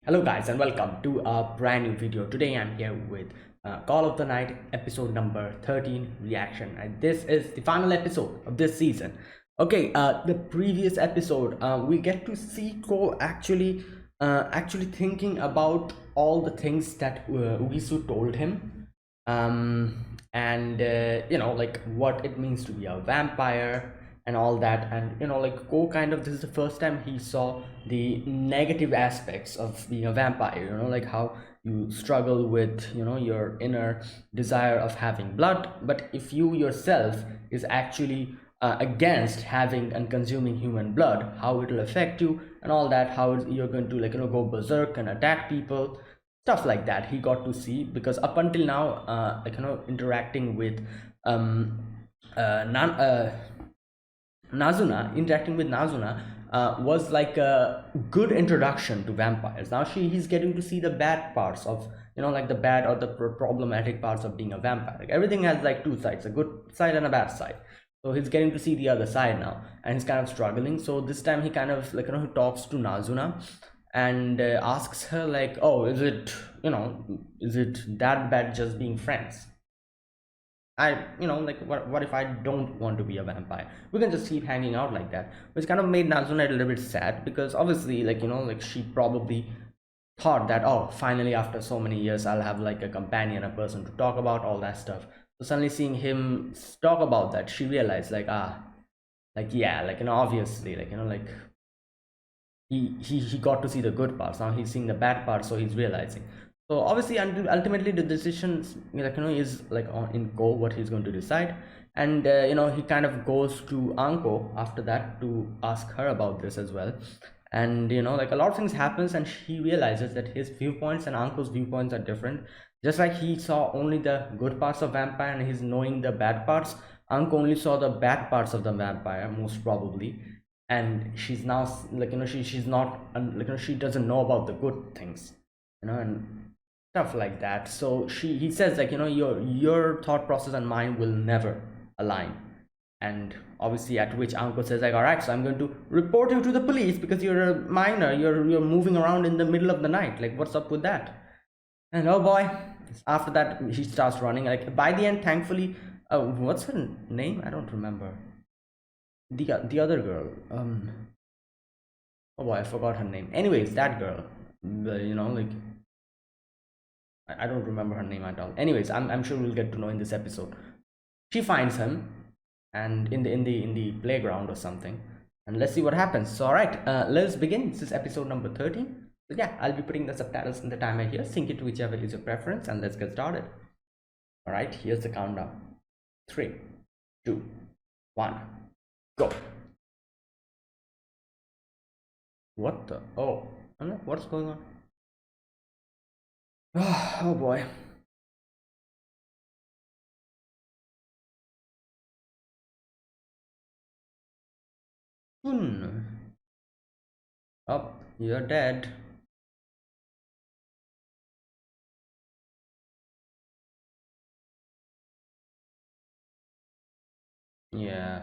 Hello guys and welcome to a brand new video. Today I'm here with Call of the Night episode number 13 reaction, and this is the final episode of this season. Okay, the previous episode we get to see Cole actually thinking about all the things that Ugisu told him, and like what it means to be a vampire and all that. And like Ko kind of, this is the first time he saw the negative aspects of being a vampire, like how you struggle with your inner desire of having blood, but if you yourself is actually against having and consuming human blood, how it will affect you and all that, how you're going to go berserk and attack people, stuff like that. He got to see, because up until now interacting with um interacting with Nazuna was like a good introduction to vampires. Now he's getting to see the bad parts of, like the bad or the problematic parts of being a vampire. Like everything has like two sides, a good side and a bad side. So he's getting to see the other side now, and he's kind of struggling. So this time he kind of he talks to Nazuna and asks her like, oh, is it that bad just being friends? Like what if I don't want to be a vampire? We can just keep hanging out like that, which kind of made Nazuna a little bit sad, because obviously, like she probably thought that, oh, finally after so many years I'll have like a companion, a person to talk about all that stuff. So suddenly seeing him talk about that, she realized like, like yeah, like obviously, like he got to see the good parts. Now he's seeing the bad parts, so he's realizing. So obviously, until ultimately the decisions is like on in go what he's going to decide. And he kind of goes to Anko after that to ask her about this as well. And like a lot of things happens, and he realizes that his viewpoints and Anko's viewpoints are different. Just like he saw only the good parts of vampire and he's knowing the bad parts, Anko only saw the bad parts of the vampire, most probably. And she's now she's not she doesn't know about the good things, and stuff like that. So he says like, your thought process and mine will never align. And obviously, at which Anko says like, all right, so I'm going to report you to the police because you're a minor, you're moving around in the middle of the night, like what's up with that? And oh boy, after that he starts running. Like by the end, thankfully, what's her name? I don't remember. The other girl, oh boy, I forgot her name. Anyways, that girl, like I don't remember her name at all. Anyways, I'm sure we'll get to know in this episode. She finds him, and in the playground or something, and let's see what happens. So all right, let's begin. This is episode number 13. So yeah, I'll be putting the subtitles in the timer here. Sync it to whichever is your preference, and let's get started. All right, here's the countdown. 3, 2, 1, go. What the? Oh, I don't know what's going on. Oh boy. Oh, you're dead. Yeah.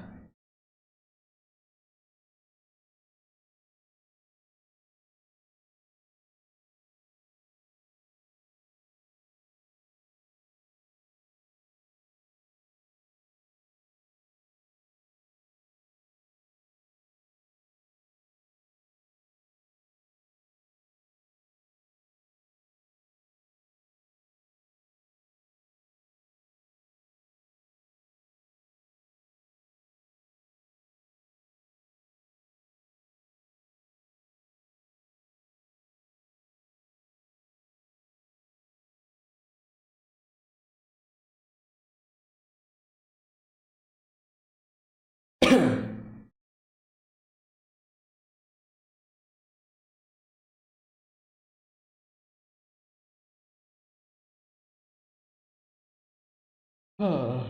Oh.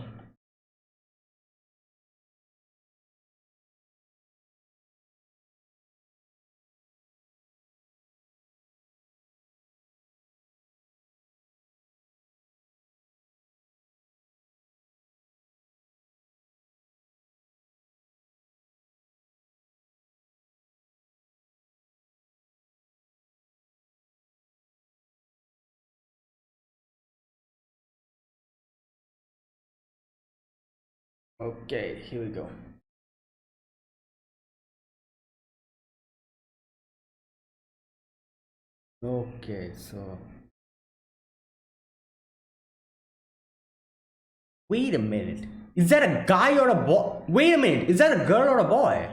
Okay, here we go. Okay, so wait a minute. Is that a guy or a boy? Wait a minute. Is that a girl or a boy?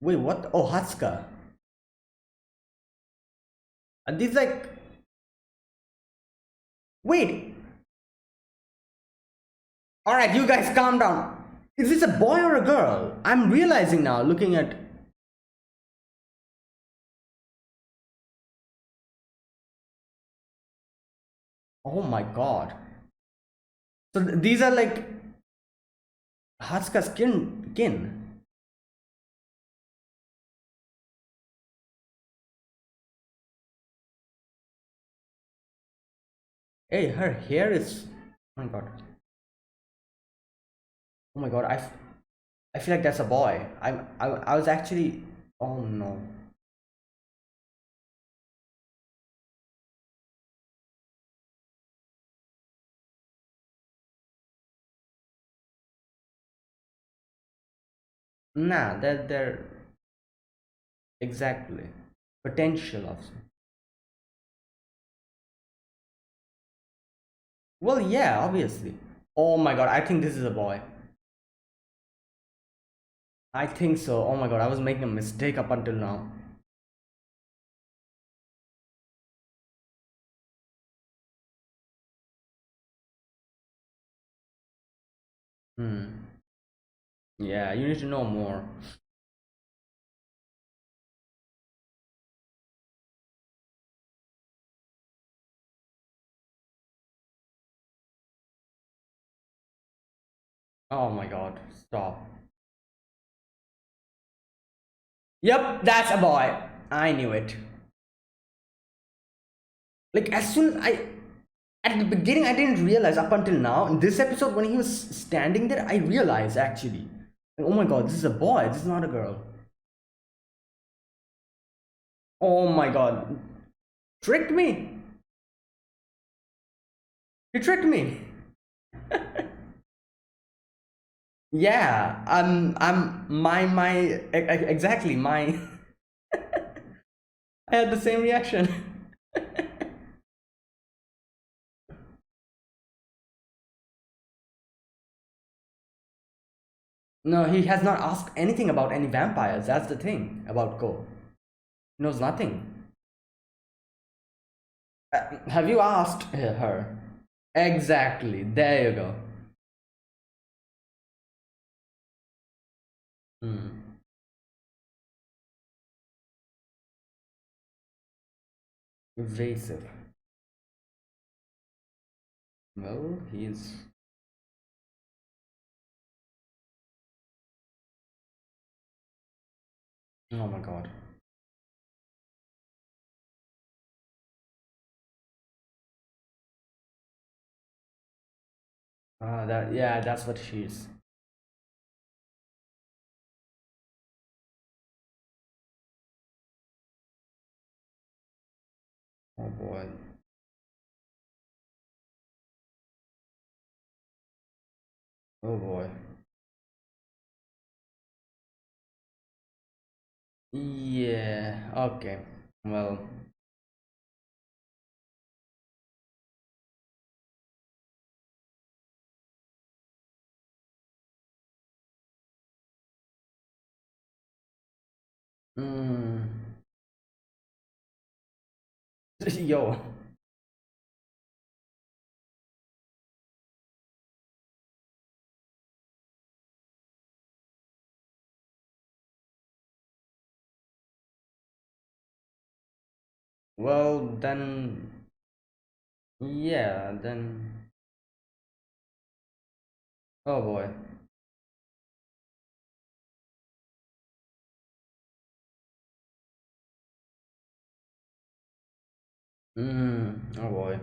Wait, what? Oh, Hatsuka. Are these like. Wait. Alright, you guys calm down. Is this a boy or a girl? I'm realizing now, looking at. Oh my god. So these are like Hatsuka's kin. Hey, her hair is. Oh my god. Oh my god. I feel like that's a boy. I was actually. Oh no. Nah, they're exactly potential of. Well, yeah, obviously. Oh my god, I think this is a boy. I think so. Oh my god, I was making a mistake up until now. Hmm. Yeah, you need to know more. Oh my god, stop. Yep, that's a boy. I knew it. Like, as soon as at the beginning, I didn't realize up until now. In this episode, when he was standing there, I realized actually. Oh my god, this is a boy, this is not a girl. Oh my god. Tricked me. You tricked me. Yeah, exactly, my. I had the same reaction. No, he has not asked anything about any vampires. That's the thing about Ko. He knows nothing. Have you asked her? Exactly. There you go. Hmm. Evasive. Well, he's. Oh my god. That yeah, that's what she is. Oh boy. Oh boy. Yeah. Okay. Well. Mm. Yo. Well then. Yeah. Then. Oh boy. Oh boy.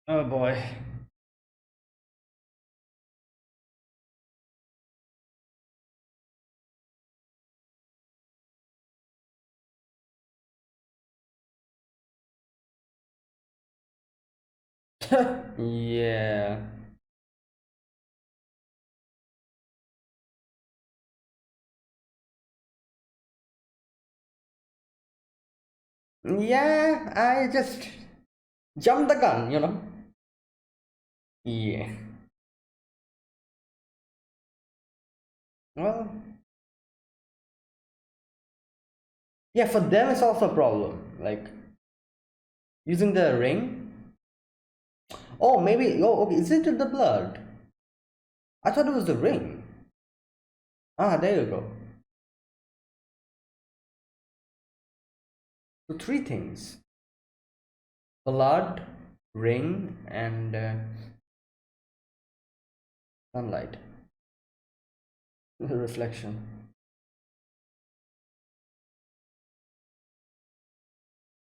Oh boy. Yeah. Yeah, I just jumped the gun. Yeah. Well, yeah, for them it's also a problem. Like using the ring. Oh, maybe. Oh, okay. Is it the blood? I thought it was the ring. Ah, there you go. So three things: blood, ring, and sunlight. Reflection.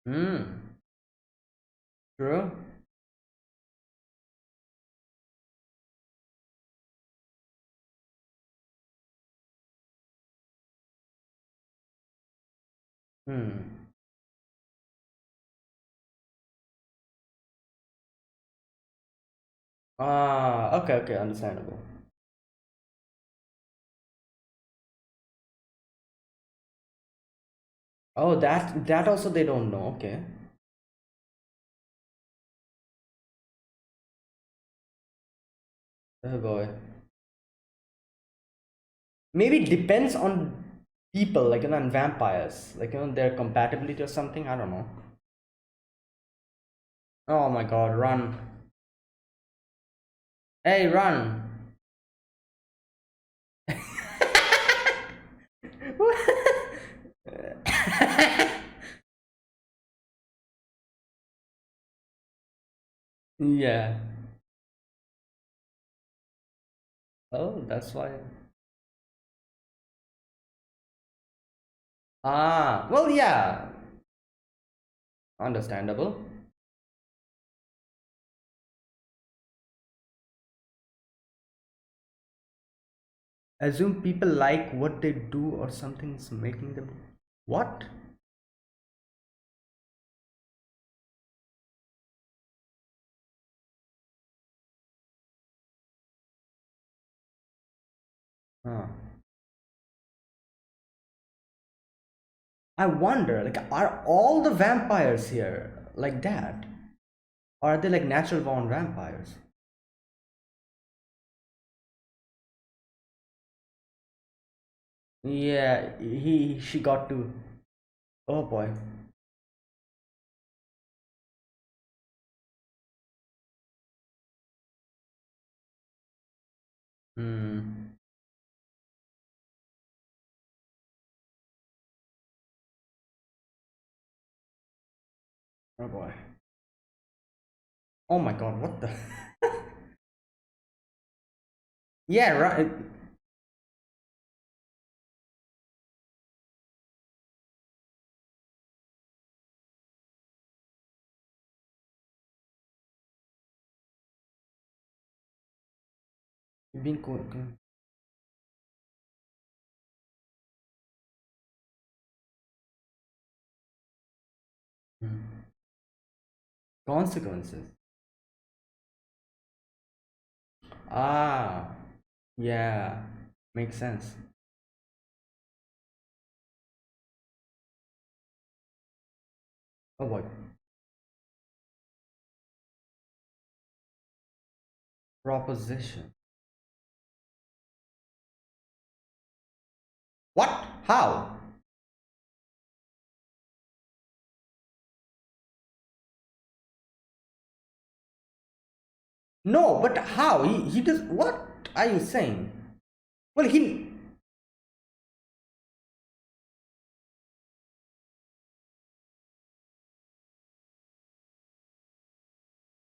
Hmm. True. Hmm. Ah. Okay. Okay. Understandable. Oh, that also they don't know. Okay. Oh boy. Maybe it depends on people, like on vampires, like their compatibility or something. I don't know. Oh my God! Run! Hey, run! Yeah. Oh, that's why. Ah, well, yeah, understandable. Assume people like what they do or something's making them. What? Huh. I wonder, like, are all the vampires here like that? Or are they like natural born vampires? Yeah, she got to. Oh boy. Hmm. Oh boy. Oh my God, what the? Yeah, right. You've been cool. Hmm. Consequences. Ah, yeah, makes sense. Oh boy. Proposition. What? How? No, but how? He does. What are you saying? Well, he.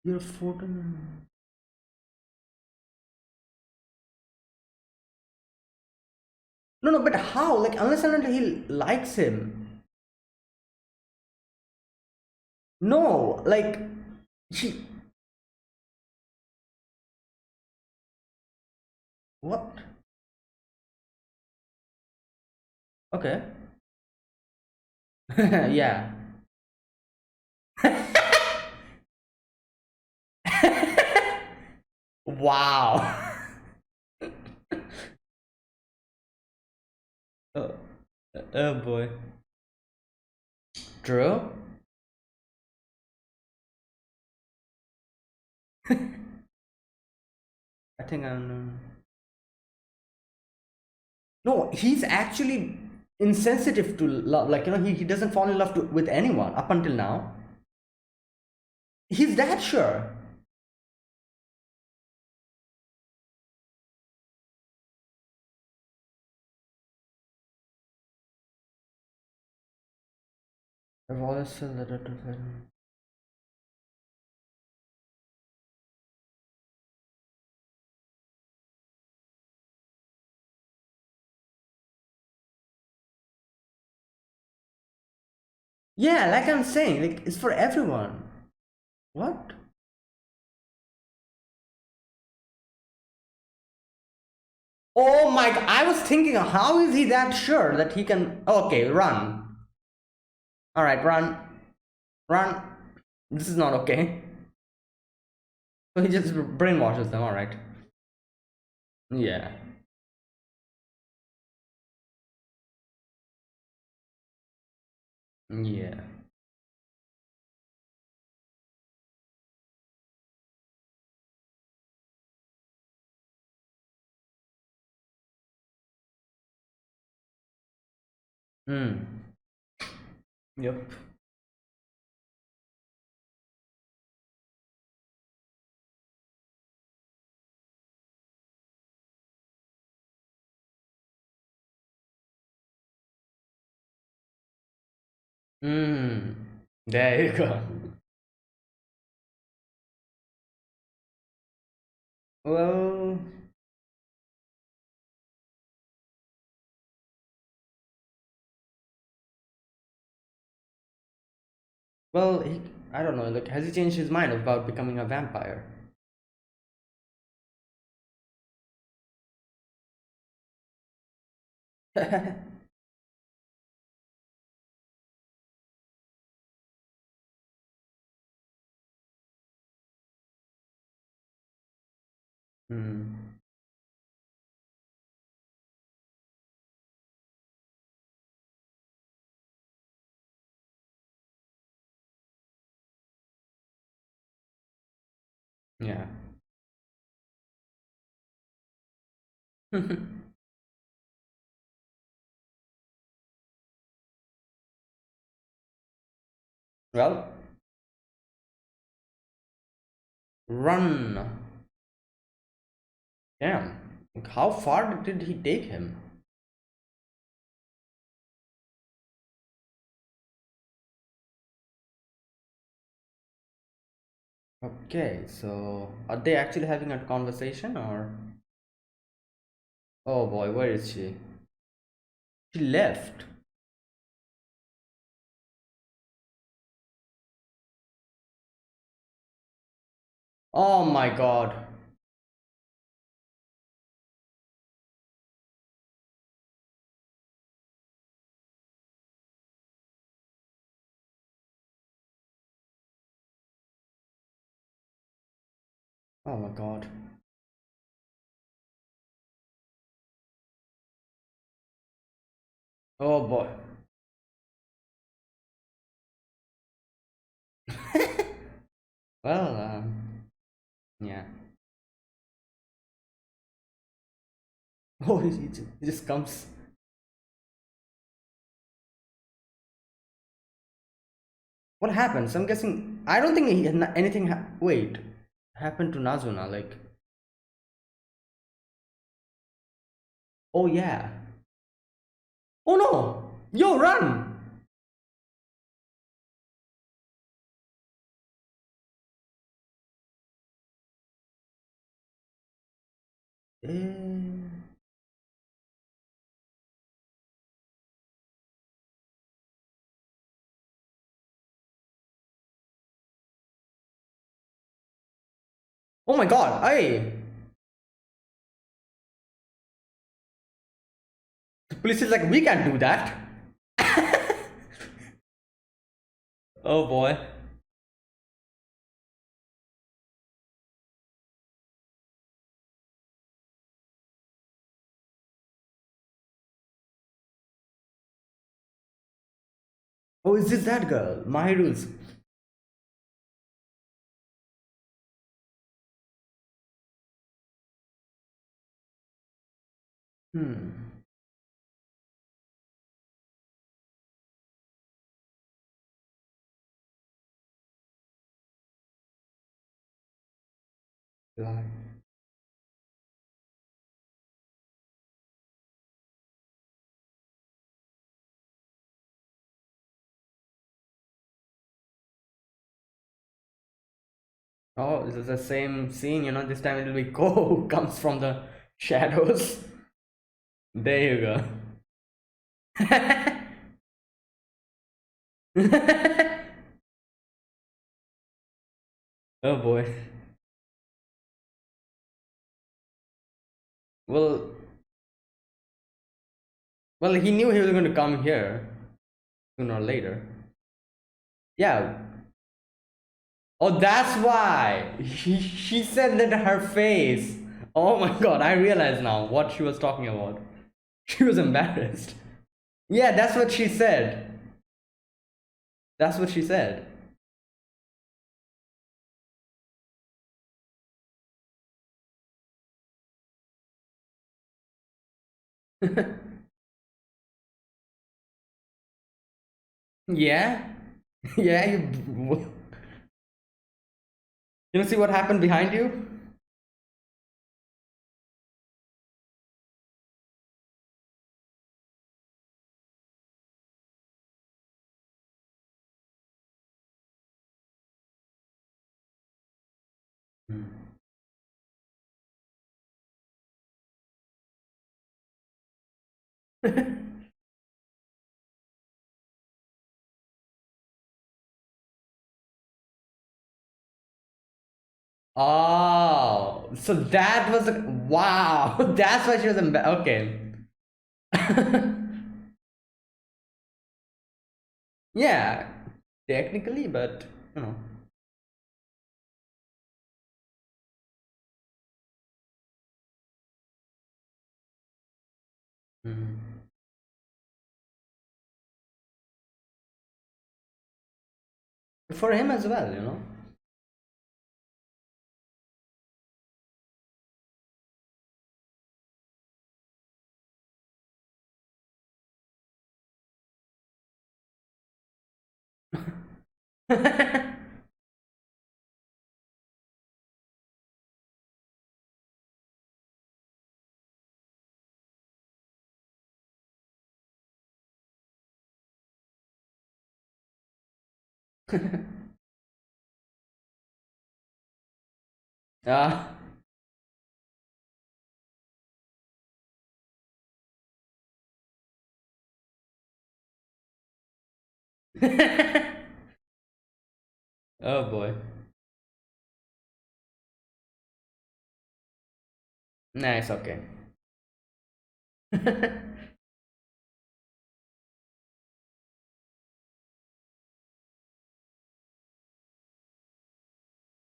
Your photo. No, no, but how? Like, unless and until he likes him. No, like, she. What? Okay. Yeah. Wow. Oh, oh boy. True. I think I'm. No, he's actually insensitive to love. Like, he doesn't fall in love with anyone up until now. He's that sure. Wallace, yeah, like I'm saying, like it's for everyone. What? Oh my god! I was thinking, how is he that sure that he can? Okay, run. All right, run, run. This is not okay. So he just brainwashes them. All right. Yeah. Yeah. Hmm. Yep. Hmm. There you go. Well, well, I don't know. Like, has he changed his mind about becoming a vampire? Hmm. Yeah. Well, run. Damn. Like, how far did he take him? Okay, so are they actually having a conversation or? Oh boy, where is she? She left. Oh my god. Oh my god. Oh boy. Well, yeah. Oh, he just comes. What happens? I'm guessing. I don't think anything. Wait, happened to Nazuna. Like, oh yeah. Oh no! Yo, run! Eh. Oh my god! Hey, the police is like, we can't do that. Oh boy. Oh, is this that girl? Mahiru's. Hmm. Lie. Oh, this is the same scene, this time it'll be Ko who comes from the shadows. There you go. Oh boy. Well, well, he knew he was going to come here sooner or later. Yeah. Oh, that's why. She said that her face. Oh my god, I realize now what she was talking about. She was embarrassed. Yeah, that's what she said. That's what she said. Yeah. Yeah, you see what happened behind you? Hmm. Oh, so that was wow. That's why she was okay. Yeah, technically, but you know. Mhm. For him as well. Ah. Oh boy. Nice, okay.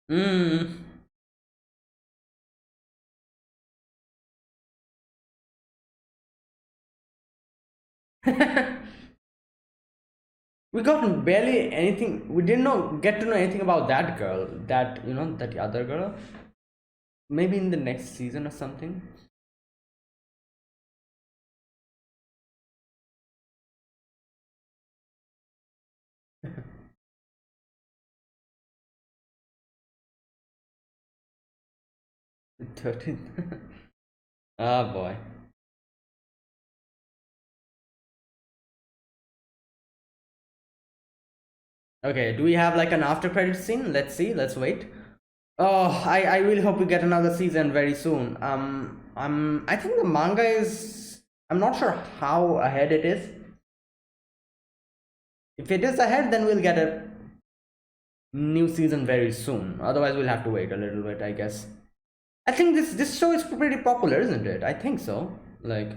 Mm. We got barely anything. We didn't get to know anything about that girl. That other girl. Maybe in the next season or something. 13th. Oh boy. Okay, do we have like an after credit scene? Let's see. Let's wait. Oh, I really hope we get another season very soon. I think the manga is. I'm not sure how ahead it is. If it is ahead, then we'll get a new season very soon. Otherwise, we'll have to wait a little bit, I guess. I think this show is pretty popular, isn't it? I think so. Like,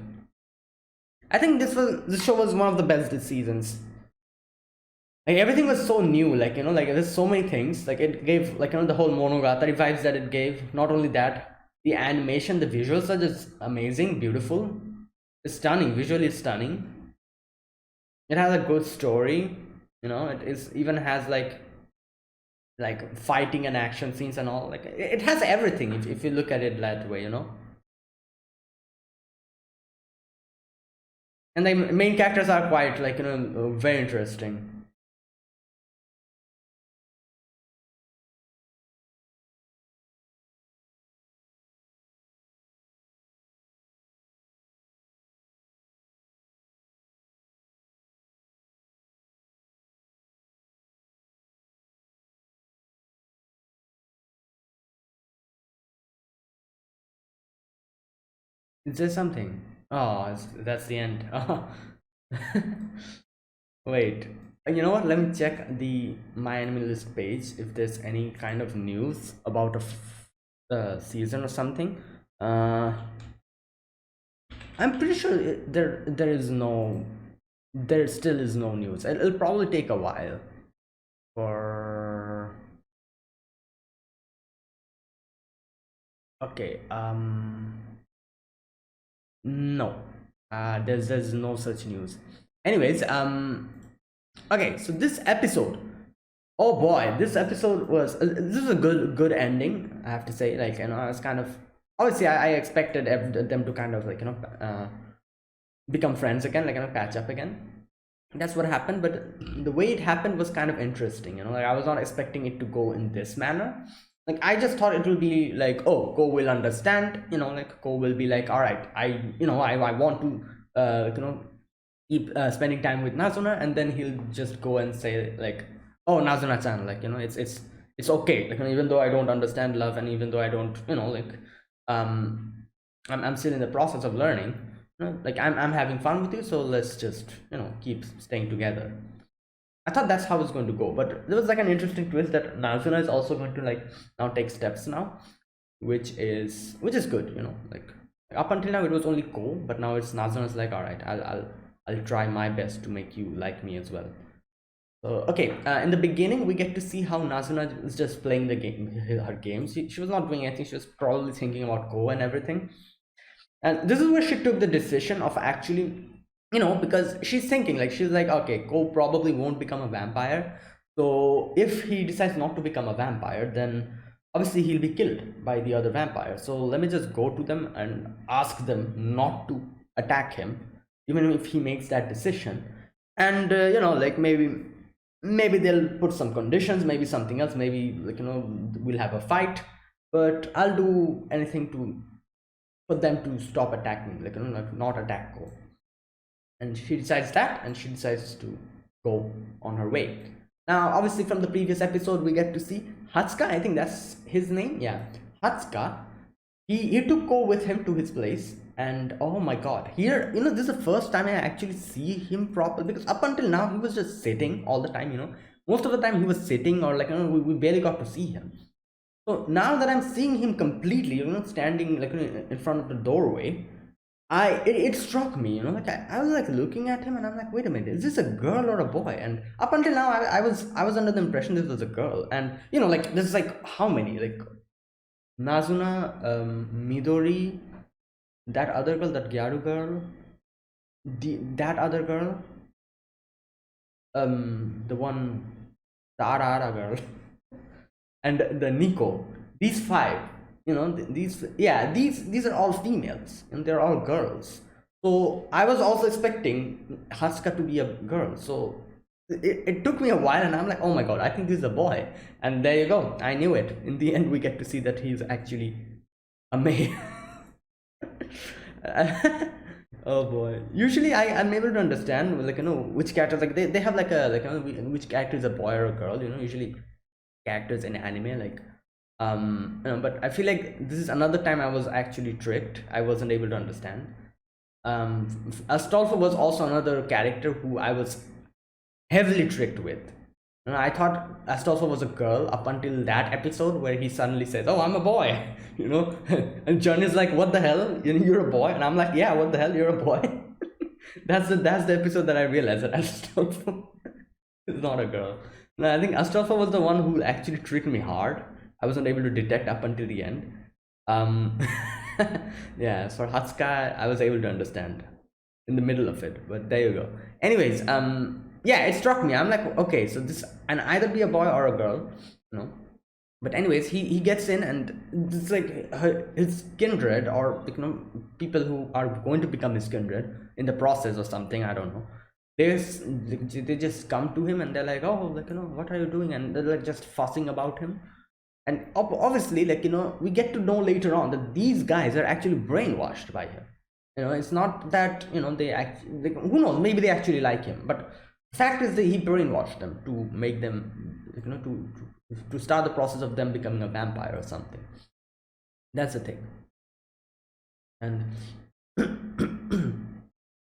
I think this show was one of the best seasons. Like everything was so new. Like there's so many things. Like it gave the whole Monogatari vibes that it gave. Not only that, the animation, the visuals are just amazing, beautiful. It's stunning. Visually, it's stunning. It has a good story. You know, it is even has like fighting and action scenes and all. Like it has everything if you look at it that way, you know. And the main characters are quite like, you know, very interesting. Is there something? Oh, that's the end. Wait, you know what? Let me check the My Anime List page if there's any kind of news about a season or something. Uh, I'm pretty sure there still is no news. It'll probably take a while for. Okay. No. There's no such news. Anyways, okay. So this episode. Oh boy, this episode was this is a good ending. I have to say, like, you know, I was kind of obviously I expected them to kind of like, you know, become friends again, like, you know, patch up again. That's what happened, but the way it happened was kind of interesting. You know, like I was not expecting it to go in this manner. Like I just thought it will be like, oh, Go will understand. You know, like Go will be like, all right, I want to you know, keep spending time with Nazuna, and then he'll just go and say like, oh, Nazuna-chan, like, you know, it's okay, like, you know, even though I don't understand love, and even though I don't, you know, like, I'm still in the process of learning, you know, like I'm having fun with you, so let's just, you know, keep staying together. I thought that's how it's going to go, but there was like an interesting twist that Nazuna is also going to like now take steps now, which is good, you know, like up until now it was only Ko, but now it's Nazuna's like, all right, I'll try my best to make you like me as well. So okay, in the beginning we get to see how Nazuna is just playing the game, her games. She was not doing anything. She was probably thinking about Ko and everything. And this is where she took the decision of actually, you know, because she's thinking like, she's like, okay, Ko probably won't become a vampire. So if he decides not to become a vampire, then obviously he'll be killed by the other vampires. So let me just go to them and ask them not to attack him, even if he makes that decision. And you know, like maybe they'll put some conditions, maybe something else, maybe like, you know, we'll have a fight, but I'll do anything to for them to stop attacking, like, you know, like not attack Go. And she decides that, and she decides to go on her way. Now obviously from the previous episode we get to see Hatsuka, I think that's his name, yeah, Hatsuka. He took Go with him to his place, and oh my god, here, you know, this is the first time I actually see him properly, because up until now he was just sitting all the time, you know, most of the time he was sitting, or like, you know, we barely got to see him. So now that I'm seeing him completely, you know, standing like, you know, in front of the doorway, it struck me, you know, like I was like looking at him, and I'm like, wait a minute, is this a girl or a boy? And up until now I was under the impression this was a girl, and you know, like this is like how many, like Nazuna, Midori, that other girl, that Gyaru girl, that other girl, the one, the Ara girl, and the Nico. These five, you know, these, yeah, these are all females, and they're all girls. So I was also expecting Hatsuka to be a girl. So it took me a while, and I'm like, oh my god, I think this is a boy. And there you go, I knew it. In the end, we get to see that he's actually a male. Oh boy. Usually I'm able to understand, like, you know, which characters, like they have like a, like, you know, which character is a boy or a girl, you know, usually characters in anime, like, you know, but I feel like this is another time I was actually tricked. I wasn't able to understand. Astolfo was also another character who I was heavily tricked with. You know, I thought Astolfo was a girl up until that episode where he suddenly says, "Oh, I'm a boy," you know, and John is like, "What the hell? You're a boy?" And I'm like, "Yeah, what the hell? You're a boy." That's the episode that I realized that Astolfo is not a girl. No, I think Astolfo was the one who actually tricked me hard. I wasn't able to detect up until the end. Um, yeah, for Hatsuka, I was able to understand in the middle of it, but there you go. Anyways, yeah, it struck me. I'm like, okay, so this and either be a boy or a girl, you know. But anyways, he gets in, and it's like his kindred, or people who are going to become his kindred in the process or something. I don't know. They just come to him and they're like, oh, what are you doing? And they're like just fussing about him. And obviously, we get to know later on that these guys are actually brainwashed by him. It's not that they actually, who knows, maybe they actually like him, but the fact is that he brainwashed them to make them to start the process of them becoming a vampire or something. That's the thing. And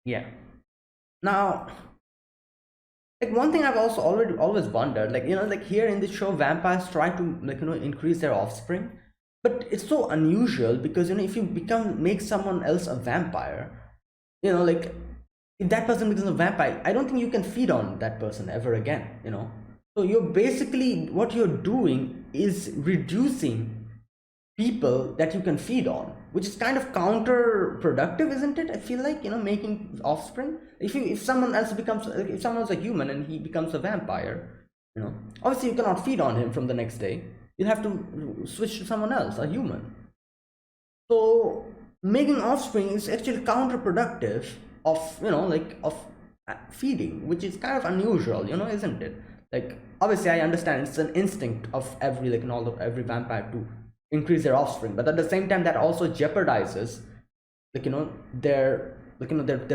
yeah, now, like, one thing I've also always wondered, like here in this show, vampires try to increase their offspring, but it's so unusual because if you make someone else a vampire, like, if that person becomes a vampire, I don't think you can feed on that person ever again. So you're basically, what you're doing is reducing people that you can feed on, which is kind of counterproductive, isn't it? I feel like, making offspring, if someone else becomes, if someone's a human and he becomes a vampire, obviously you cannot feed on him from the next day. You'll have to switch to someone else, a human. So making offspring is actually counterproductive of of feeding, which is kind of unusual, isn't it? Like, obviously I understand it's an instinct of every every vampire to increase their offspring, but at the same time that also jeopardizes their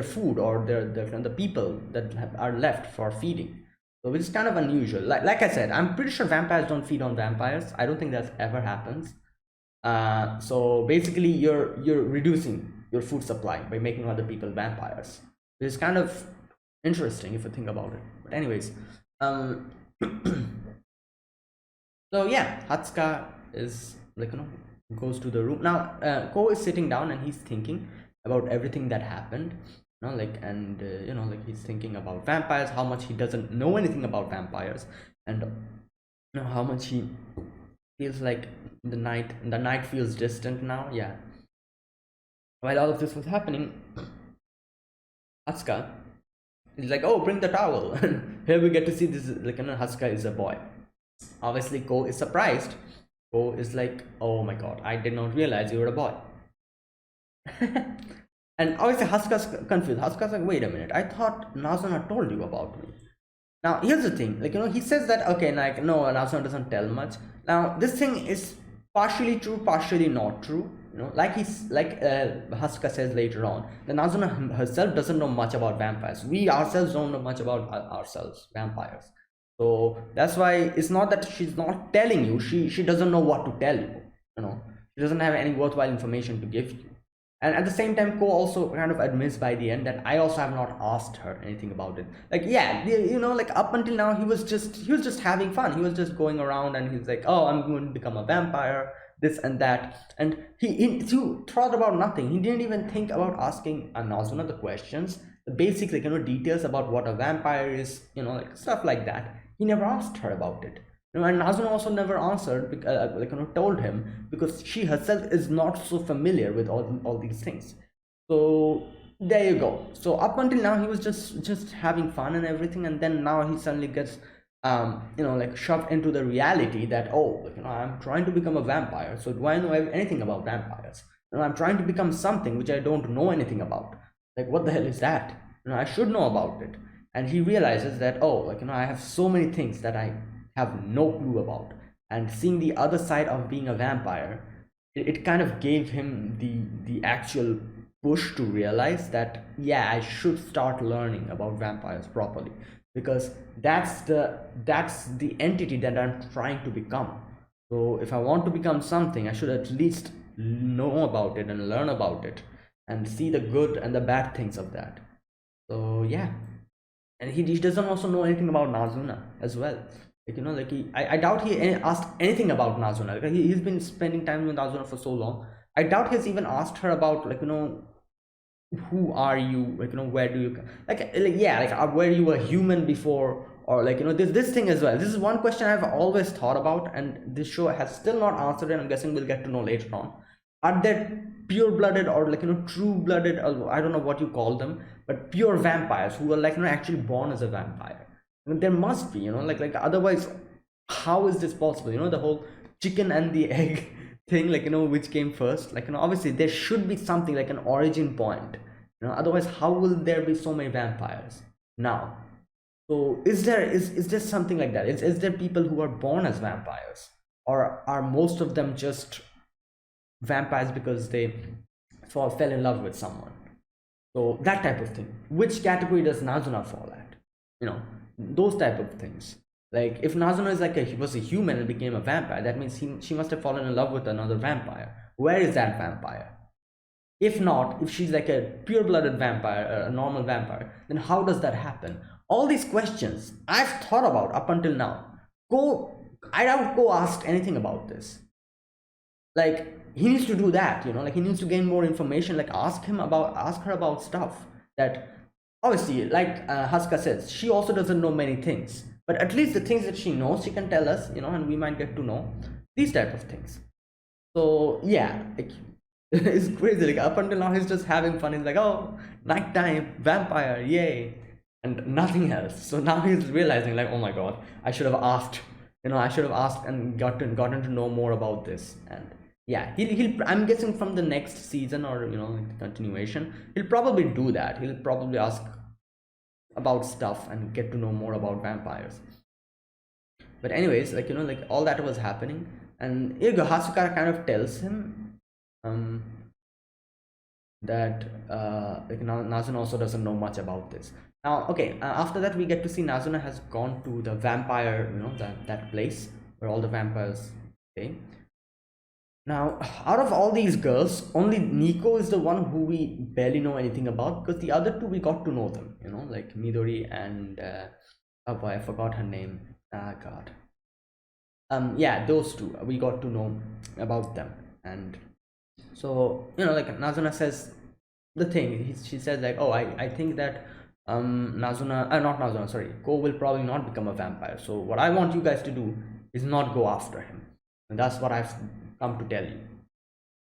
food, or the people that are left for feeding. So which is kind of unusual. Like I said, I'm pretty sure vampires don't feed on vampires. I don't think that ever happens. So basically you're reducing your food supply by making other people vampires, which is kind of interesting if you think about it. But anyways, so yeah, Hatsuka is goes to the room. Now Ko is sitting down and he's thinking about everything that happened, he's thinking about vampires, how much he doesn't know anything about vampires, and how much he feels like the night feels distant now. Yeah, while all of this was happening, Hatsuka is like, oh, bring the towel. And here we get to see this, Hatsuka is a boy. Obviously Ko is surprised. Ko is like, oh my god, I did not realize you were a boy. And obviously Hatsuka's confused. Hatsuka's like, wait a minute, I thought Nazuna told you about me. Now here's the thing, he says that, okay, like, no, Nazuna doesn't tell much. Now this thing is partially true, partially not true. Hatsuka says later on, the Nazuna herself doesn't know much about vampires. We ourselves don't know much about ourselves, vampires. So that's why it's not that she's not telling you, she doesn't know what to tell you. She doesn't have any worthwhile information to give you. And at the same time, Ko also kind of admits by the end that I also have not asked her anything about it. Like, yeah, up until now he was just having fun. He was just going around and he's like, oh, I'm going to become a vampire, this and that. And he thought about nothing. He didn't even think about asking Nazuna the questions, the basic details about what a vampire is, stuff like that. He never asked her about it. And Nazuna also never answered, told him, because she herself is not so familiar with all these things. So there you go. So up until now he was just having fun and everything, and then now he suddenly gets shoved into the reality that, oh, I'm trying to become a vampire. So do I know anything about vampires? I'm trying to become something which I don't know anything about. Like, what the hell is that? I should know about it. And he realizes that, oh, I have so many things that I have no clue about. And seeing the other side of being a vampire, it kind of gave him the actual push to realize that, yeah, I should start learning about vampires properly, because that's the entity that I'm trying to become. So if I want to become something, I should at least know about it and learn about it and see the good and the bad things of that. So yeah, and he doesn't also know anything about Nazuna as well. I doubt he asked anything about Nazuna. He's been spending time with Nazuna for so long. I doubt he's even asked her about who are you, where do you were you a human before, or this thing as well. This is one question I've always thought about, and this show has still not answered, and I'm guessing we'll get to know later on. Are there pure-blooded or true-blooded, I don't know what you call them, but pure vampires who are actually born as a vampire? There must be, like otherwise, how is this possible? The whole chicken and the egg thing, which came first? Obviously there should be something like an origin point. Otherwise, how will there be so many vampires now? So is there something like that? Is there people who are born as vampires, or are most of them just vampires because they fell in love with someone? So that type of thing. Which category does Nazuna fall at? Those type of things. Like if Nazuna is he was a human and became a vampire, that means she must have fallen in love with another vampire. Where is that vampire? If not, if she's like a pure-blooded vampire, a normal vampire, then how does that happen? All these questions I've thought about up until now. I don't go ask anything about this. Like he needs to do that, he needs to gain more information, ask her about stuff that obviously, Haska says, she also doesn't know many things, but at least the things that she knows she can tell us, and we might get to know these type of things. So yeah, it's crazy. Up until now he's just having fun. He's like, oh, nighttime vampire, yay, and nothing else. So now he's realizing oh my god, I should have asked, and gotten to know more about this. And yeah, he'll I'm guessing from the next season, or the continuation, he'll probably do that. He'll probably ask about stuff and get to know more about vampires. But anyways, all that was happening, and Hasuka kind of tells him that Nazuna also doesn't know much about this. Now, okay, after that we get to see Nazuna has gone to the vampire, that place where all the vampires stay. Now, out of all these girls, only Nico is the one who we barely know anything about, because the other two we got to know them, like Midori and oh boy, I forgot her name. Ah, God. Yeah, those two we got to know about them. And so Nazuna says the thing. She says oh, I think that Nazuna, not Nazuna, sorry, Ko will probably not become a vampire. So what I want you guys to do is not go after him, and that's what I've come to tell you.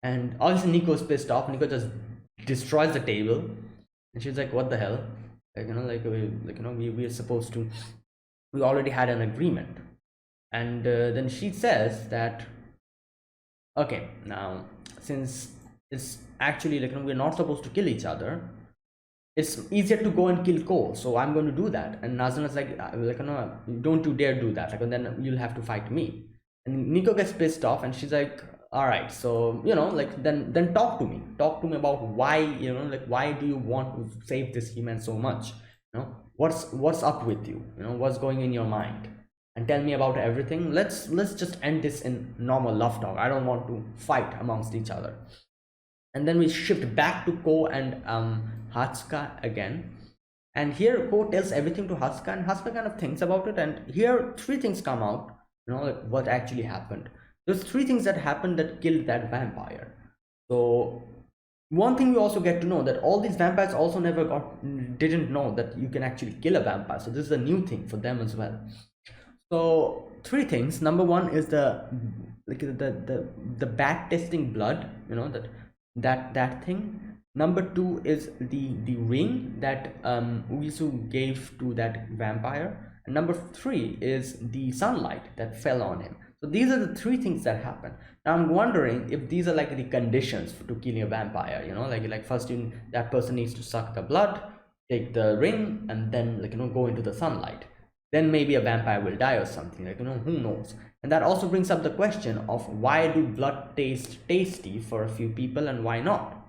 And obviously Nico's pissed off. Nico just destroys the table, and she's like, what the hell? We're supposed to, we already had an agreement. And then she says that, okay, now since it's actually we're not supposed to kill each other, it's easier to go and kill Ko, so I'm going to do that. And Nazuna's like no, don't you dare do that, and then you'll have to fight me. And Nico gets pissed off, and she's like, all right, so then talk to me about why, why do you want to save this human so much? What's up with you? What's going in your mind? And tell me about everything. Let's just end this in normal love talk. I don't want to fight amongst each other. And then we shift back to Ko and Hatsuka again. And here Ko tells everything to Hatsuka, and Hatsuka kind of thinks about it. And here three things come out, what actually happened. There's three things that happened that killed that vampire. So one thing we also get to know, that all these vampires also didn't know that you can actually kill a vampire. So this is a new thing for them as well. So three things. Number one is the bat testing blood, that thing. Number two is the ring that Ugisu gave to that vampire. And number three is the sunlight that fell on him. So these are the three things that happen. Now I'm wondering if these are the conditions to killing a vampire. First that person needs to suck the blood, take the ring, and then go into the sunlight. Then maybe a vampire will die or something, who knows. And that also brings up the question of why do blood taste tasty for a few people and why not,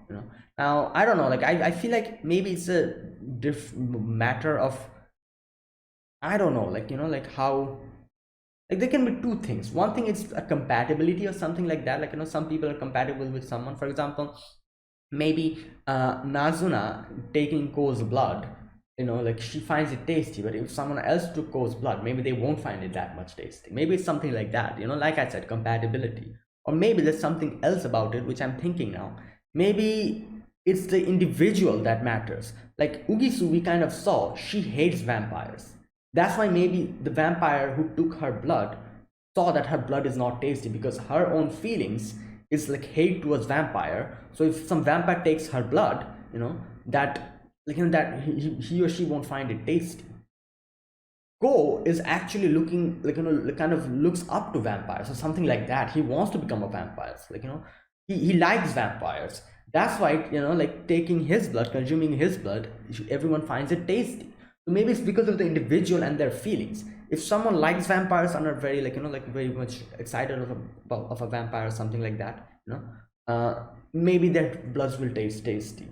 Now I don't know, I feel like maybe it's a matter of, I don't know, how, there can be two things. One thing is a compatibility or something like that, some people are compatible with someone. For example, maybe Nazuna taking Ko's blood, she finds it tasty, but if someone else took Ko's blood, maybe they won't find it that much tasty. Maybe it's something like that, like I said, compatibility. Or maybe there's something else about it which I'm thinking now. Maybe it's the individual that matters. Like Ugisu, we kind of saw, she hates vampires. That's why maybe the vampire who took her blood saw that her blood is not tasty, because her own feelings is hate towards vampire. So if some vampire takes her blood, that that he or she won't find it tasty. Go is actually looking like, kind of looks up to vampires or something like that. He wants to become a vampire, like, he likes vampires. That's why, like taking his blood, consuming his blood, everyone finds it tasty. So maybe it's because of the individual and their feelings. If someone likes vampires and are very, like, like very much excited of a vampire or something like that, maybe their bloods will taste tasty.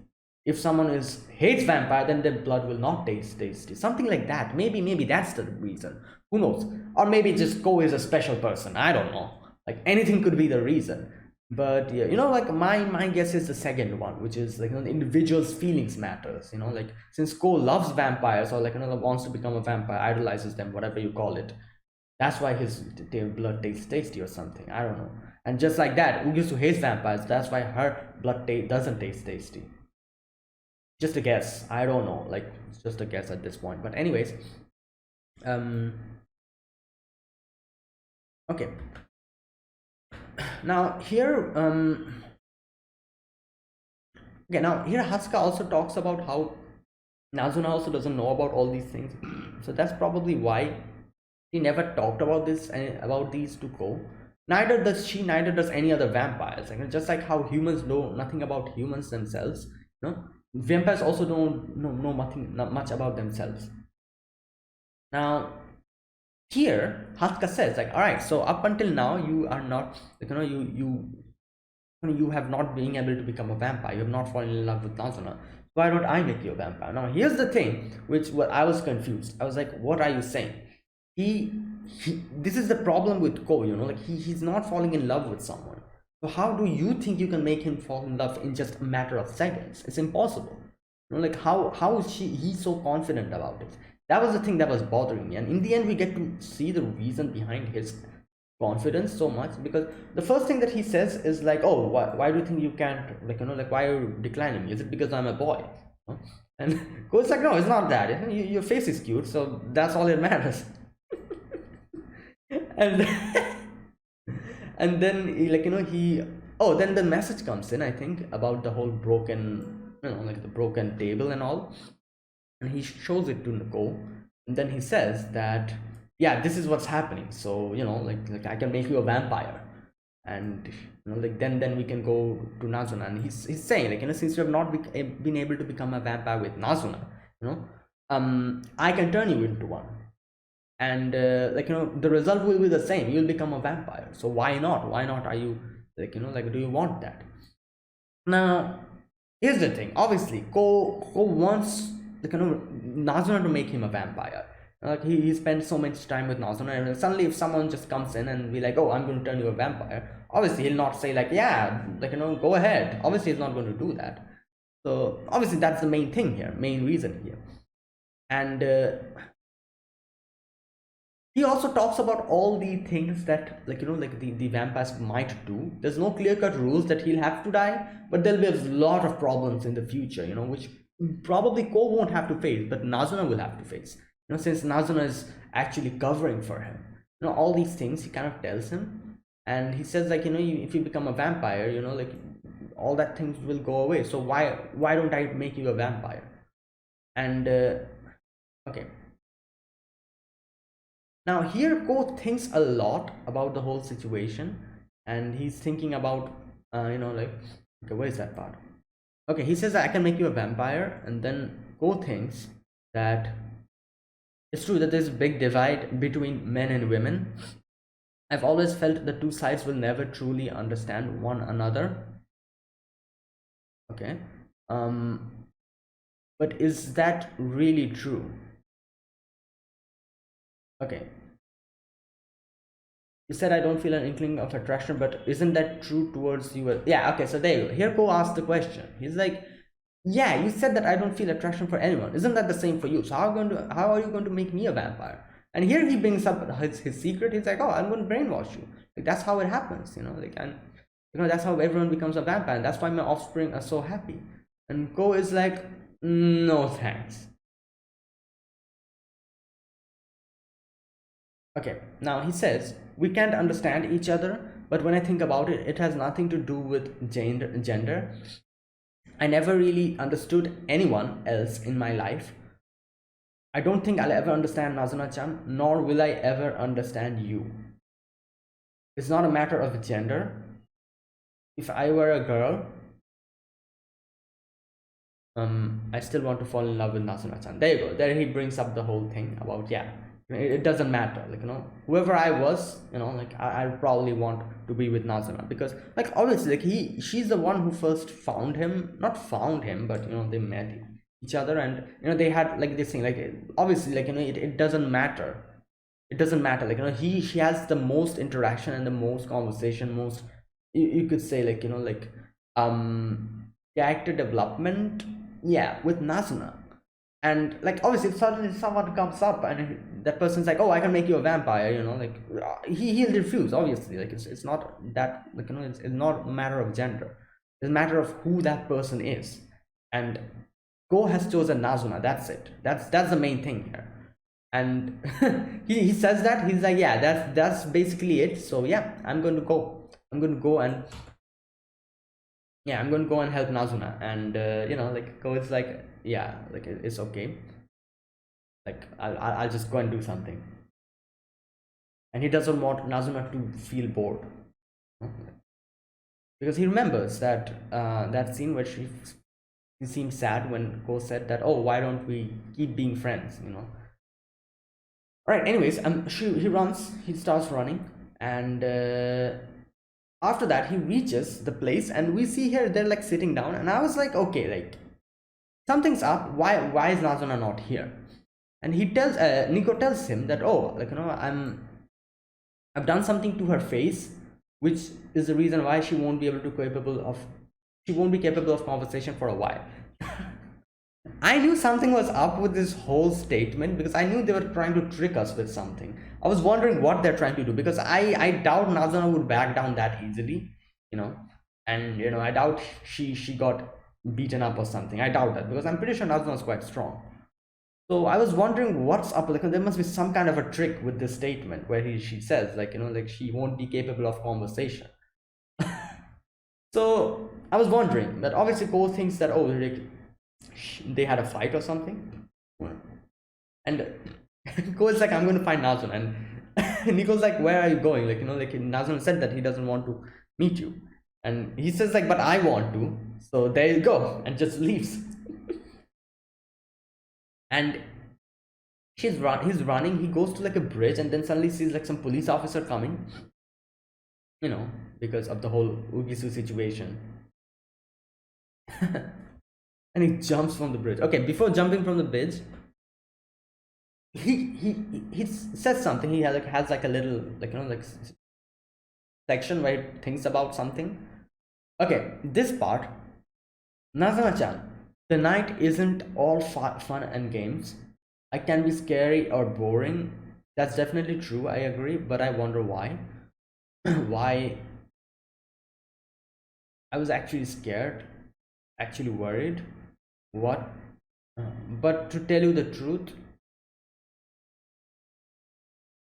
If someone is hates vampire, then their blood will not taste tasty, something like that. Maybe that's the reason. Who knows? Or maybe just Go is a special person, I don't know. Like anything could be the reason. But yeah, like my guess is the second one, which is like, the individual's feelings matters. Like since Go loves vampires, or like, wants to become a vampire, idolizes them, whatever you call it, that's why their blood tastes tasty or something, I don't know. And just like that, Ugisu hates vampires, that's why her blood doesn't taste tasty. Just a guess, I don't know, like it's just a guess at this point. But anyways, okay, now here okay, now here Hatsuka also talks about how Nazuna also doesn't know about all these things. So that's probably why he never talked about about these to Ko. Neither does she, neither does any other vampires. Like, just like how humans know nothing about humans themselves, vampires also don't know nothing, not much about themselves. Now here Hatsuka says, like, all right, so up until now you are not, like, you have not been able to become a vampire, you have not fallen in love with Nazuna, why don't I make you a vampire? Now here's the thing, which I was confused. I was like, what are you saying? He this is the problem with Ko, like he's not falling in love with someone. So how do you think you can make him fall in love in just a matter of seconds? It's impossible. Like how is he's so confident about it? That was the thing that was bothering me. And in the end, we get to see the reason behind his confidence so much, because the first thing that he says is like, oh, why do you think you can't, like, like, why are you declining me? Is it because I'm a boy? And Ko's like, no, it's not that. Your face is cute, so that's all that matters. And and then like, he oh, then the message comes in, I think, about the whole broken, like the broken table and all, and he shows it to Nicole, and then he says that, yeah, this is what's happening. So like I can make you a vampire, and like then we can go to Nazuna. And he's saying, like, since you have not been able to become a vampire with Nazuna, I can turn you into one, and like, the result will be the same. You'll become a vampire. So why not are you, like, like, do you want that? Now here's the thing. Obviously Ko wants the Nazuna to make him a vampire. Like he spends so much time with Nazuna, and suddenly if someone just comes in and be like, oh, I'm going to turn you a vampire, obviously he'll not say like, yeah, like, go ahead. Obviously he's not going to do that. So obviously that's the main thing here, main reason here. And he also talks about all the things that, like, like the vampires might do. There's no clear-cut rules that he'll have to die, but there'll be a lot of problems in the future, which probably Ko won't have to face, but Nazuna will have to face, since Nazuna is actually covering for him. All these things he kind of tells him, and he says, like, if you become a vampire, like, all that things will go away. So why don't I make you a vampire? And okay, now here Ko thinks a lot about the whole situation, and he's thinking about like, okay, where is that part? Okay, he says that I can make you a vampire, and then Ko thinks that it's true that there's a big divide between men and women. I've always felt the two sides will never truly understand one another. Okay, but is that really true? Okay, you said I don't feel an inkling of attraction, but isn't that true towards you? Yeah, okay, so there you go. Here Ko asked the question. He's like, yeah, you said that I don't feel attraction for anyone. Isn't that the same for you? So how are you going to make me a vampire? And here he brings up his secret. He's like, oh, I'm going to brainwash you. Like, that's how it happens, like, and that's how everyone becomes a vampire, and that's why my offspring are so happy. And Ko is like, no thanks. Okay, now he says, we can't understand each other, but when I think about it, it has nothing to do with gender. I never really understood anyone else in my life. I don't think I'll ever understand Nazuna-chan, nor will I ever understand you. It's not a matter of gender. If I were a girl, I still want to fall in love with Nazuna-chan. There you go. There he brings up the whole thing about, yeah, it doesn't matter. Like, whoever I was, like I probably want to be with Nazuna, because like obviously like she's the one who first found him, not found him, but they met each other, and they had like this thing, like obviously like it doesn't matter. It doesn't matter, like she has the most interaction and the most conversation, most, you could say, like like character development, yeah, with Nazuna. And like obviously if suddenly someone comes up and that person's like, oh, I can make you a vampire, like he'll refuse, obviously. Like it's not that, like it's not a matter of gender, it's a matter of who that person is. And Go has chosen Nazuna, that's it, that's the main thing here. And he says that, he's like, yeah, that's basically it. So yeah, I'm going to go and yeah, I'm going to go and help Nazuna. And like Go is like, yeah, like it's okay, like I'll just go and do something. And he doesn't want Nazuna to feel bored, because he remembers that that scene where she seemed sad when Go said that, oh, why don't we keep being friends, all right. Anyways, he starts running, and after that he reaches the place, and we see here they're like sitting down, and I was like, okay, like something's up. Why is Nazuna not here? And he tells Nico tells him that, oh, like I've done something to her face, which is the reason why she won't be capable of conversation for a while. I knew something was up with this whole statement, because I knew they were trying to trick us with something. I was wondering what they're trying to do, because I doubt Nazuna would back down that easily, and I doubt she got beaten up or something. I doubt that, because I'm pretty sure Nazuna is quite strong. So I was wondering what's up, like there must be some kind of a trick with this statement where she says, like like she won't be capable of conversation. So I was wondering that obviously Cole thinks that, oh, like they had a fight or something, and Cole's like, I'm going to find Nazuna. And Nico's like, where are you going? Like like Nazuna said that he doesn't want to meet you, and he says like, but I want to. So there you go, and just leaves. And he's running, he goes to like a bridge, and then suddenly sees like some police officer coming, because of the whole Ugisu situation. And he jumps from the bridge. Okay, before jumping from the bridge, he says something. He has like a little, like like section where he thinks about something. Okay, this part, Nazuna-chan, the night isn't all fun and games. I can be scary or boring. That's definitely true, I agree, but I wonder why. Why I was actually scared, actually worried. What? But to tell you the truth,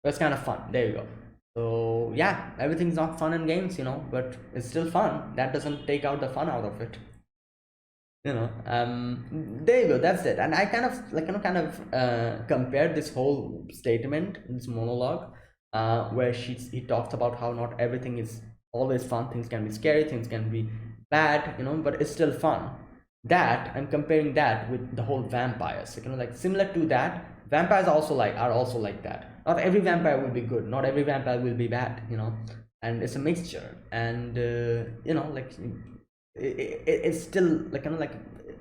it's kind of fun. There you go. So yeah, everything's not fun and games, but it's still fun. That doesn't take out the fun out of it. There you go, that's it. And I kind of like compared this whole statement, this monologue, where he talks about how not everything is always fun. Things can be scary, things can be bad, but it's still fun. That I'm comparing that with the whole vampires, like similar to that, vampires are also like that. Not every vampire will be good, not every vampire will be bad, and it's a mixture. And like it's still like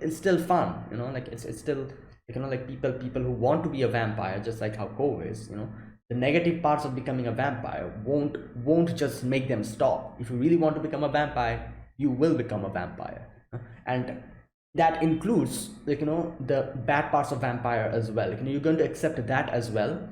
it's still fun, like it's still like people who want to be a vampire, just like how Ko is, the negative parts of becoming a vampire won't just make them stop. If you really want to become a vampire, you will become a vampire. And that includes like the bad parts of vampire as well. You're going to accept that as well,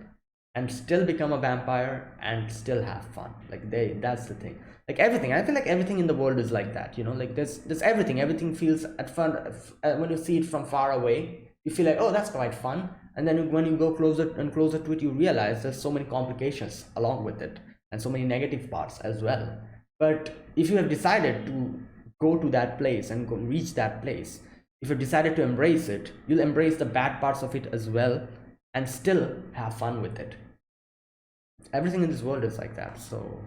and still become a vampire and still have fun. Like that's the thing. Like everything, I feel like everything in the world is like that, like there's everything feels at fun. When you see it from far away, you feel like, oh, that's quite fun. And then when you go closer and closer to it, you realize there's so many complications along with it, and so many negative parts as well. But if you have decided to go to that place and reach that place, if you decided to embrace it, you'll embrace the bad parts of it as well, and still have fun with it. Everything in this world is like that. So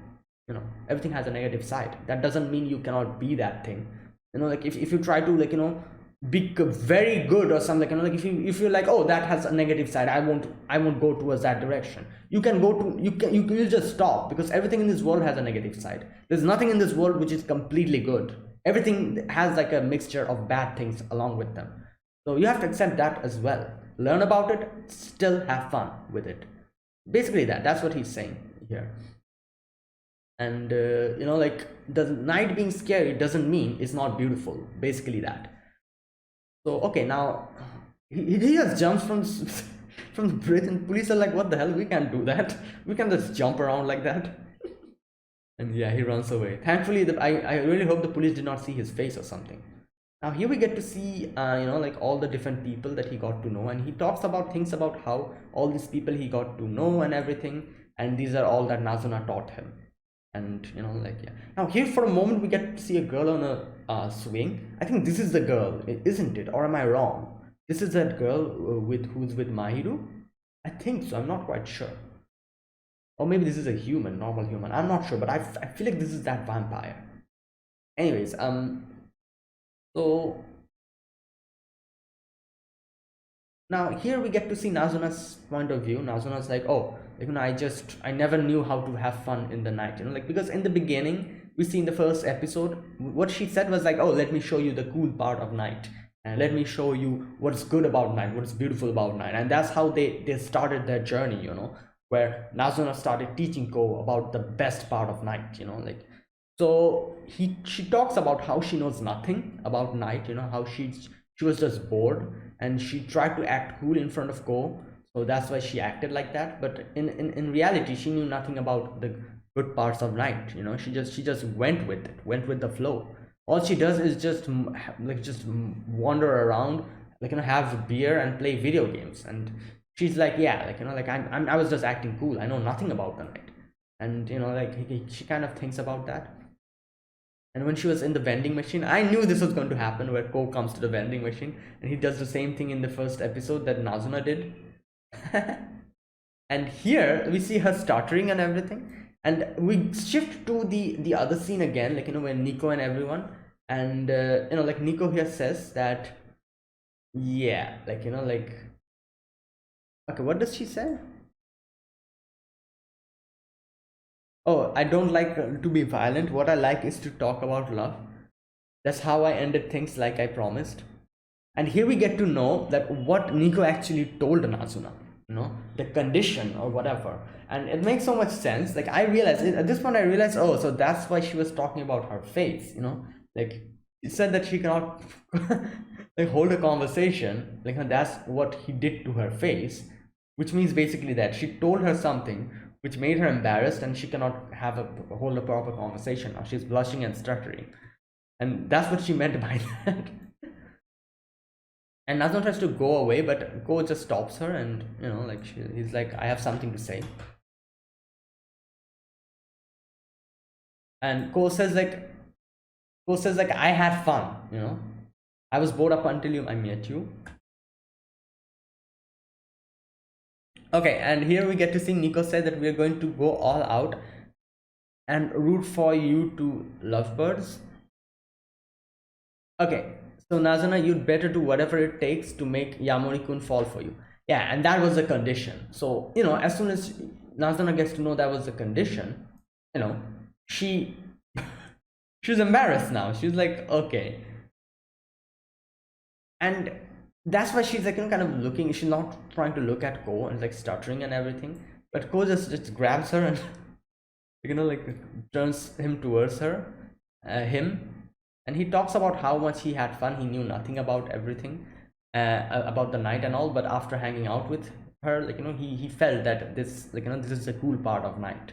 everything has a negative side. That doesn't mean you cannot be that thing. Like if you try to be very good or something, like if you're like, oh, that has a negative side, I won't go towards that direction. You can go to you'll just stop, because everything in this world has a negative side. There's nothing in this world which is completely good. Everything has like a mixture of bad things along with them. So you have to accept that as well. Learn about it, still have fun with it. Basically that's what he's saying here. And like, the night being scary doesn't mean it's not beautiful. Basically that. So okay, now he just jumps from from the bridge, and police are like, what the hell, we can't do that. We can't just jump around like that. And yeah, he runs away. Thankfully, I really hope the police did not see his face or something. Now here we get to see like all the different people that he got to know, and he talks about things about how all these people he got to know and everything, and these are all that Nazuna taught him. And like, yeah, now here for a moment we get to see a girl on a swing. I think this is the girl, isn't it? Or am I wrong? This is that girl who's with Mahiru. I think so. I'm not quite sure. Or maybe this is a human, normal human. I'm not sure, but I feel like this is that vampire. Anyways, so now here we get to see Nazuna's point of view. Nazuna's like, oh, I never knew how to have fun in the night, like, because in the beginning we see in the first episode, what she said was like, oh, let me show you the cool part of night, and let me show you what's good about night, what's beautiful about night. And that's how they started their journey, where Nazuna started teaching Ko about the best part of night, like. So she talks about how she knows nothing about night, how she was just bored, and she tried to act cool in front of Ko, so that's why she acted like that. But in reality, she knew nothing about the good parts of night. She just went with it, went with the flow. All she does is just wander around, have beer and play video games. And she's like, yeah, I was just acting cool, I know nothing about the night. And she kind of thinks about that. And when she was in the vending machine, I knew this was going to happen, where Ko comes to the vending machine and he does the same thing in the first episode that Nazuna did. And here we see her stuttering and everything, and we shift to the other scene again, when Nico and everyone, and Nico here says that, yeah, okay, what does she say? Oh, I don't like to be violent. What I like is to talk about love. That's how I ended things, like I promised. And here we get to know that what Nico actually told Nazuna, the condition or whatever. And it makes so much sense. Like, I realized at this point, I realized, oh, so that's why she was talking about her face, like, it said that she cannot hold a conversation, that's what he did to her face, which means basically that she told her something which made her embarrassed, and she cannot hold a proper conversation. Now she's blushing and stuttering, and that's what she meant by that. And Nazuna tries to go away, but Ko just stops her, and he's like, I have something to say. And Ko says I had fun, I was bored up until I met you. Okay, and here we get to see Nico say that we are going to go all out and root for you to lovebirds. Okay, so Nazuna, you'd better do whatever it takes to make Yamori-kun fall for you. Yeah, and that was the condition. So, as soon as Nazuna gets to know that was the condition, she's embarrassed now. She's like, okay. And that's why she's kind of looking, she's not trying to look at Ko and stuttering and everything, but Ko just grabs her and turns him towards him, and he talks about how much he had fun. He knew nothing about everything, about the night and all, but after hanging out with her, he felt that this this is a cool part of night,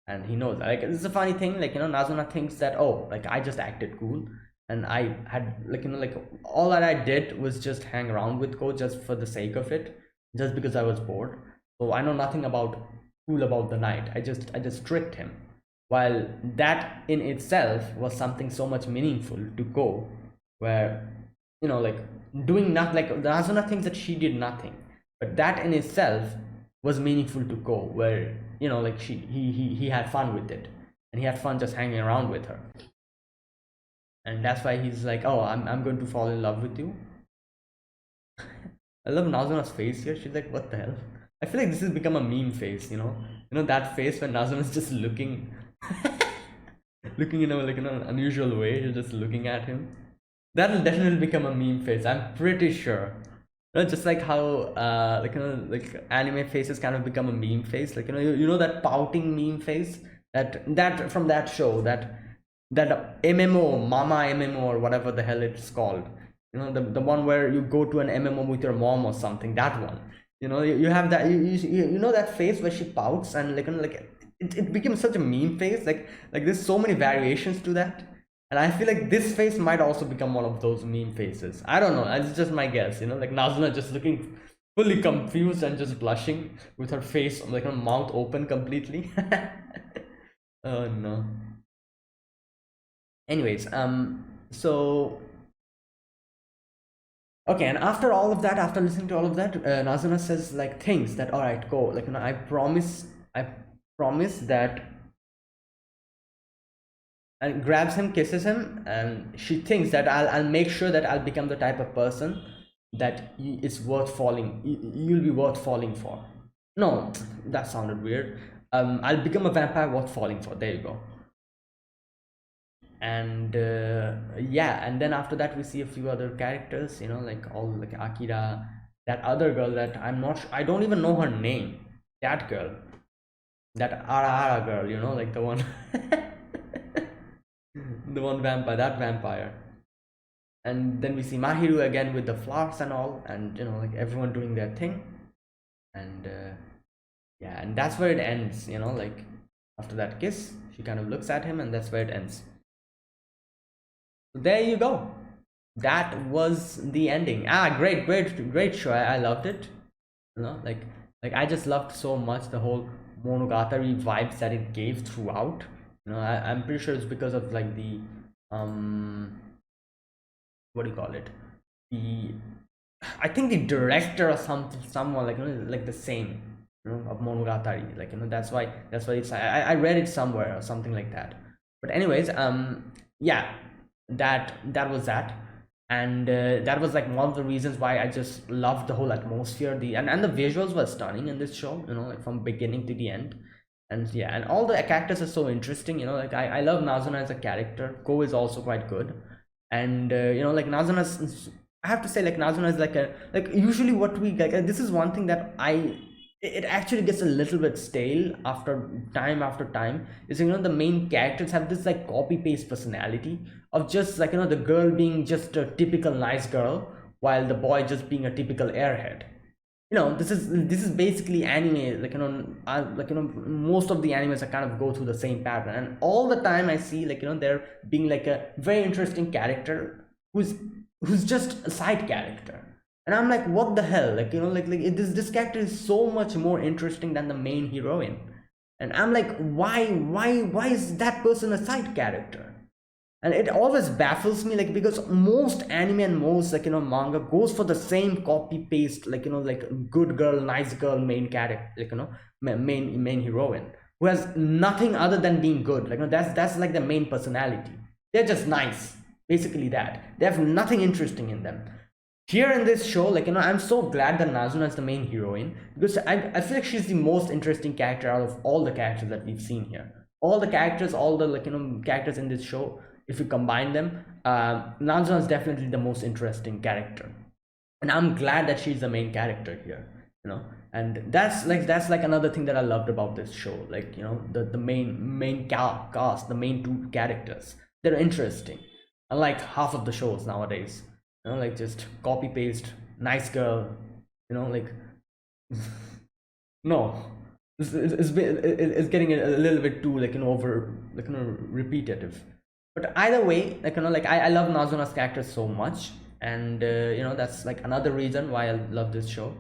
and he knows it's a funny thing, Nazuna thinks that, oh, I just acted cool, and I had all that I did was just hang around with Ko just for the sake of it, just because I was bored. So I know nothing about cool about the night. I just tricked him, while that in itself was something so much meaningful to Ko, where doing nothing. Nazuna thinks that she did nothing. but that in itself was meaningful to Ko, where like he had fun with it, and he had fun just hanging around with her, and that's why he's like, oh, I'm going to fall in love with you. I love Nazuna's face here. She's like, what the hell? I feel like this has become a meme face, that face when Nazuna's just looking looking in a like unusual way. You're just looking at him. That'll definitely become a meme face, I'm pretty sure. Just like how like anime faces kind of become a meme face, like that pouting meme face, that from that show, that MMO, Mama MMO, or whatever the hell it's called. The one where you go to an MMO with your mom or something. That one. You have that. You know that face where she pouts, and like it became such a meme face. Like there's so many variations to that, and I feel like this face might also become one of those meme faces. I don't know. It's just my guess. Like Nazuna just looking fully confused and just blushing with her face, like her mouth open completely. Oh no. Anyways, so okay, and after all of that, after listening to all of that, Nazuna says like things that, all right, go, like I promise that, and grabs him, kisses him, and she thinks that I'll make sure that I'll become the type of person that it's worth falling. You'll be worth falling for. No, that sounded weird. I'll become a vampire worth falling for. There you go. And yeah, and then after that we see a few other characters, like all like Akira, that other girl that I don't even know her name, that girl, that Ara girl, like the one the one vampire, that vampire. And then we see Mahiru again with the flowers and all, and like everyone doing their thing. And yeah, and that's where it ends, like after that kiss she kind of looks at him, and that's where it ends. There you go. That was the ending. Great show. I loved it. Like I just loved so much the whole Monogatari vibes that it gave throughout. I'm pretty sure it's because of like the what do you call it, the I think the director or someone like the same, of Monogatari, like that's why it's I read it somewhere or something like that. But anyways, yeah, that was that. And that was like one of the reasons why I just loved the whole atmosphere, and the visuals were stunning in this show, like from beginning to the end. And yeah, and all the characters are so interesting, like I love Nazuna as a character. Ko is also quite good. And like Nazuna's, I have to say, like Nazuna is like usually what we like, this is one thing that it actually gets a little bit stale after time, is the main characters have this like copy paste personality of just like the girl being just a typical nice girl, while the boy just being a typical airhead. This is basically anime, like most of the animes are kind of go through the same pattern, and all the time I see like there being like a very interesting character who's just a side character. And I'm like, what the hell, like this character is so much more interesting than the main heroine. And I'm like, why is that person a side character? And it always baffles me, like because most anime and most like manga goes for the same copy paste, like like good girl, nice girl, main character, like main heroine, who has nothing other than being good. Like that's like the main personality. They're just nice, basically. That they have nothing interesting in them. Here in this show, like I'm so glad that Nazuna is the main heroine, because I feel like she's the most interesting character out of all the characters that we've seen here. All the characters, all the like characters in this show, if you combine them, Nazuna is definitely the most interesting character, and I'm glad that she's the main character here. And that's like another thing that I loved about this show. Like the main cast, the main two characters, they're interesting, unlike half of the shows nowadays. Like just copy paste, nice girl, like no, it's getting a little bit too like over like repetitive. But either way, like like I love Nazuna's character so much, and that's like another reason why I love this show.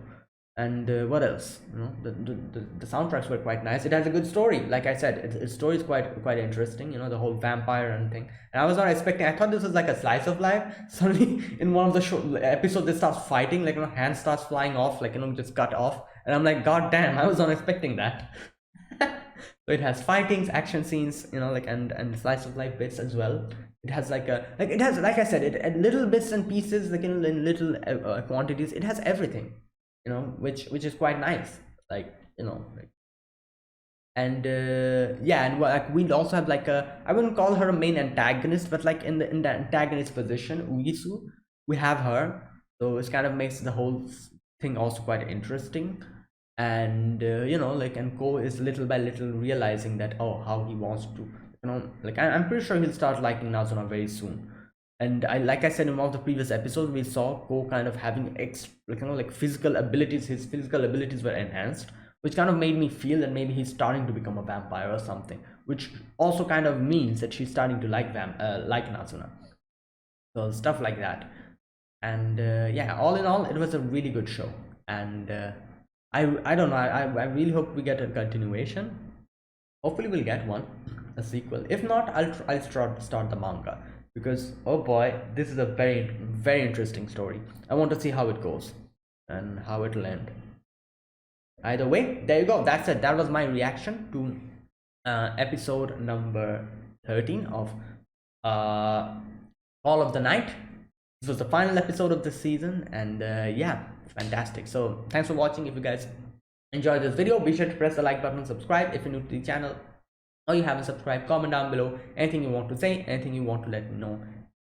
And what else, you know, the soundtracks were quite nice. It has a good story, like I said, its story is quite interesting, you know, the whole vampire and thing. And I was not expecting, I thought this was like a slice of life. Suddenly in one of the episodes they start fighting, like, you know, hand starts flying off, like, you know, just cut off, and I'm like, god damn, I was not expecting that. So it has fightings, action scenes, you know, like, and slice of life bits as well. It has like a, like, it has, like I said, it little bits and pieces, like in little quantities. It has everything, you know, which is quite nice, like, you know, like. And yeah, and like we also have like a, I wouldn't call her a main antagonist, but like in the antagonist position, Uisu, we have her. So it kind of makes the whole thing also quite interesting. And you know, like, and Ko is little by little realizing that, oh, how he wants to, you know, like, I'm pretty sure he'll start liking Nazuna very soon. And I, like I said in one of the previous episodes, we saw Ko kind of having like, you know, like physical abilities. His physical abilities were enhanced, which kind of made me feel that maybe he's starting to become a vampire or something, which also kind of means that she's starting to like like Nazuna. So stuff like that. And yeah, all in all, it was a really good show. And I don't know, I really hope we get a continuation. Hopefully we'll get one, a sequel. If not, I'll start the manga, because oh boy, this is a very interesting story. I want to see how it goes and how it'll end. Either way, there you go, that's it. That was my reaction to episode number 13 of Call of the Night. This was the final episode of this season, and yeah, fantastic. So thanks for watching. If you guys enjoyed this video, be sure to press the like button, subscribe if you're new to the channel, or you haven't subscribed. Comment down below anything you want to say, anything you want to let me know,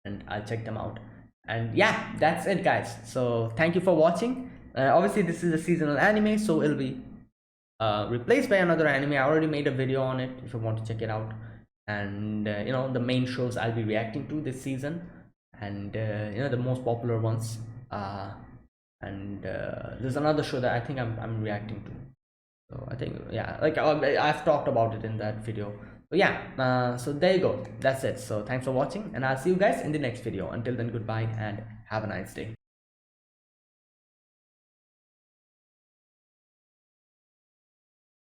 and I'll check them out. And yeah, that's it guys. So thank you for watching. Obviously this is a seasonal anime, so it'll be replaced by another anime. I already made a video on it if you want to check it out. And you know, the main shows I'll be reacting to this season, and you know, the most popular ones. And there's another show that I think I'm reacting to. So I think, yeah, like I've talked about it in that video. But yeah, so there you go. That's it. So thanks for watching, and I'll see you guys in the next video. Until then, goodbye and have a nice day.